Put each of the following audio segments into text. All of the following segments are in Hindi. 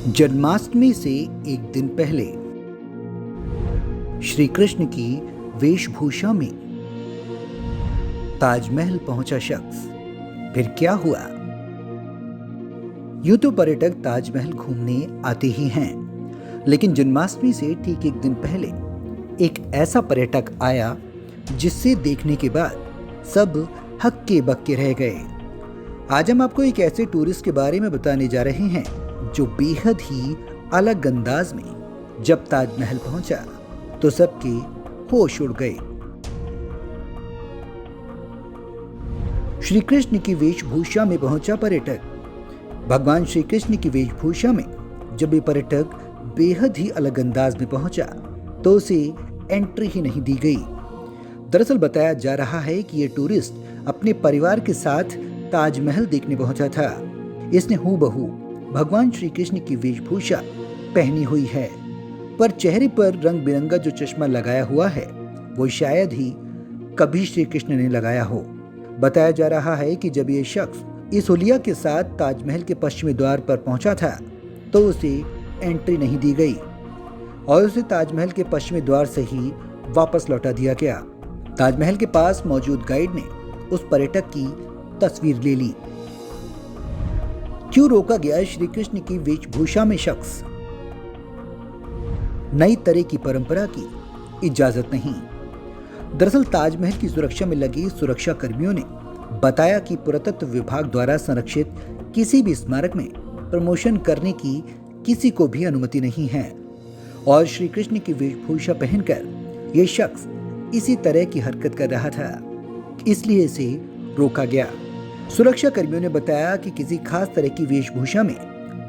जन्माष्टमी से एक दिन पहले श्री कृष्ण की वेशभूषा में ताजमहल पहुंचा शख्स। फिर क्या हुआ? यूं तो पर्यटक ताजमहल घूमने आते ही हैं, लेकिन जन्माष्टमी से ठीक एक दिन पहले एक ऐसा पर्यटक आया जिससे देखने के बाद सब हक्के बक्के रह गए। आज हम आपको एक ऐसे टूरिस्ट के बारे में बताने जा रहे हैं जो बेहद ही अलग अंदाज में जब ताजमहल पहुंचा तो सबके होश उड़ गए। श्री कृष्ण की वेशभूषा में पहुंचा पर्यटक। भगवान श्री कृष्ण की वेशभूषा में जब ये पर्यटक बेहद ही अलग अंदाज में पहुंचा तो उसे एंट्री ही नहीं दी गई। दरअसल बताया जा रहा है कि ये टूरिस्ट अपने परिवार के साथ ताजमहल देखने पहुंचा था। इसने हूबहू भगवान श्री कृष्ण की वेशभूषा पहनी हुई है, पर चेहरे पर रंग बिरंगा जो चश्मा लगाया हुआ है वो शायद ही कभी श्री कृष्ण ने लगाया हो। बताया जा रहा है कि जब ये शख्स इस हुलिया के साथ ताजमहल के पश्चिमी द्वार पर पहुंचा था तो उसे एंट्री नहीं दी गई और उसे ताजमहल के पश्चिमी द्वार से ही वापस लौटा दिया गया। ताजमहल के पास मौजूद गाइड ने उस पर्यटक की तस्वीर ले ली। क्यों रोका गया श्री कृष्ण की वेशभूषा में शख्स? नई तरह की परंपरा की इजाजत नहीं। दरअसल ताजमहल की सुरक्षा में लगी सुरक्षा कर्मियों ने बताया कि पुरातत्व विभाग द्वारा संरक्षित किसी भी स्मारक में प्रमोशन करने की किसी को भी अनुमति नहीं है और श्री कृष्ण की वेशभूषा पहनकर यह शख्स इसी तरह की हरकत कर रहा था, इसलिए इसे रोका गया। सुरक्षा कर्मियों ने बताया कि किसी खास तरह की वेशभूषा में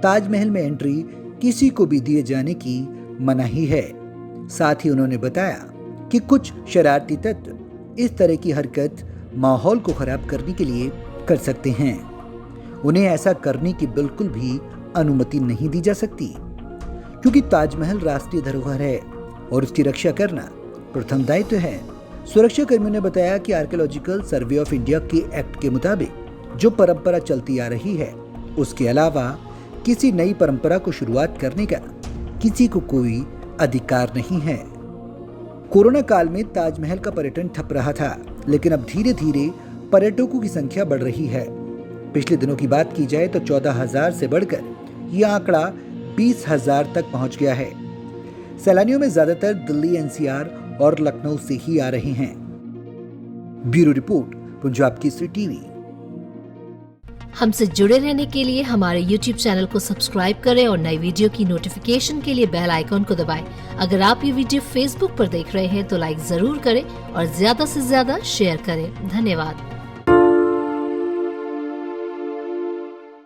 ताजमहल में एंट्री किसी को भी दिए जाने की मनाही है। साथ ही उन्होंने बताया कि कुछ शरारती तत्व इस तरह की हरकत माहौल को खराब करने के लिए कर सकते हैं। उन्हें ऐसा करने की बिल्कुल भी अनुमति नहीं दी जा सकती, क्योंकि ताजमहल राष्ट्रीय धरोहर है और उसकी रक्षा करना प्रथम दायित्व है। सुरक्षा कर्मियों ने बताया कि आर्कियोलॉजिकल सर्वे ऑफ इंडिया के एक्ट के मुताबिक जो परंपरा चलती आ रही है उसके अलावा किसी नई परंपरा को शुरुआत करने का किसी को कोई अधिकार नहीं है। कोरोना काल में ताजमहल का पर्यटन ठप रहा था, लेकिन अब धीरे धीरे पर्यटकों की संख्या बढ़ रही है। पिछले दिनों की बात की जाए तो 14,000 से बढ़कर यह आंकड़ा 20,000 तक पहुंच गया है। सैलानियों में ज्यादातर दिल्ली, एनसीआर और लखनऊ से ही आ रहे हैं। Bureau report, Punjab Kesari TV. हमसे जुड़े रहने के लिए हमारे YouTube चैनल को सब्सक्राइब करें और नई वीडियो की नोटिफिकेशन के लिए बेल आइकॉन को दबाएं। अगर आप ये वीडियो Facebook पर देख रहे हैं तो लाइक जरूर करें और ज्यादा से ज्यादा शेयर करें। धन्यवाद।